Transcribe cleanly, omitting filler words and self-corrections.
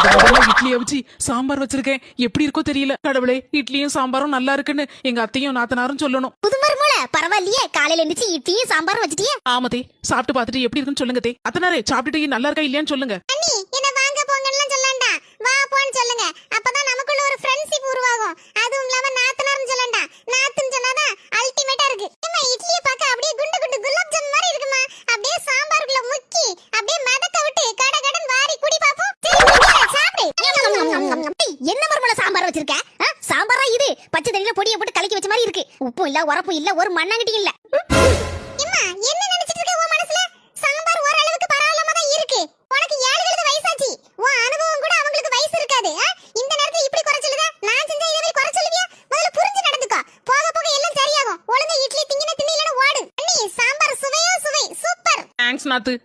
இட்லியை வச்சு சாம்பார் வச்சிருக்கேன். எப்படி இருக்கோ தெரியல. கடவுளே, இட்லியும் சாம்பாரும் நல்லா இருக்குன்னு எங்க அத்தையும் நாத்தனாரும் சொல்லணும். புதுமருமூல பரவாயில்லையே, காலையில எந்திரிச்சு இட்லியும் சாம்பாரும் வச்சிட்டியே. ஆமதே, சாப்பிட்டு பார்த்துட்டு எப்படி இருக்குன்னு சொல்லுங்க தே. அத்தனாரே, சாப்பிட்டுட்டு நல்லா இருக்கா இல்லையான்னு சொல்லுங்க. அண்ணி, என்ன வாங்க போங்கன்னு சொல்லண்டா, வா போன்னு சொல்லுங்க. அப்பதான் நமக்குள்ள ஒரு ஃப்ரெண்ட்ஷிப் உருவாகும். அதுவும் இல்லாம நாத்தனார்னு சொல்லண்டா, நாத்துன்னு சொன்னாதான் அல்டிமேட்டா இருக்கு. ஏம்மா, இட்லியை பார்க்க அப்படியே குண்டு குண்டு குலாப் ஜாம் மாதிரி இருக்குமா? அப்படியே சாம்பாருக்குள்ள முக்கி அப்படியே மதக்க விட்டு கட கடன் வாரி குடி பாப்போம். சாப்பிடு. என்ன மருமல சாம்பார் வச்சிருக்க? சாம்பாரா இது? பச்சை தண்ணில பொடியை போட்டு கலக்கி வச்ச மாதிரி இருக்கு. உப்பு இல்ல, உரப்பு இல்ல, ஒரு மண்ணாங்கட்டி இல்ல. அம்மா, என்ன நினைச்சிட்டு இருக்க உன் மனசுல? சாம்பார் ஓரளவுக்கு பரவாயில்லாம தான் இருக்கு. உனக்கு 7 வயசாச்சு. உன் அனுபவம் கூட அவங்களுக்கு வயசு இருக்காது. இந்த நேரத்துல இப்படி குறைச்சலுதா? நான் செஞ்சா இதே மாதிரி குறைச்சலுவியா? முதல்ல புரிஞ்சு நடந்துக்கோ. போக போக எல்லாம் சரியாகும். ஒழுங்கா இட்லி திங்கின திண்ணிலன ஓடு. அண்ணி, சாம்பார் சுவையோ சுவை. சூப்பர். தேங்க்ஸ் நாத்து.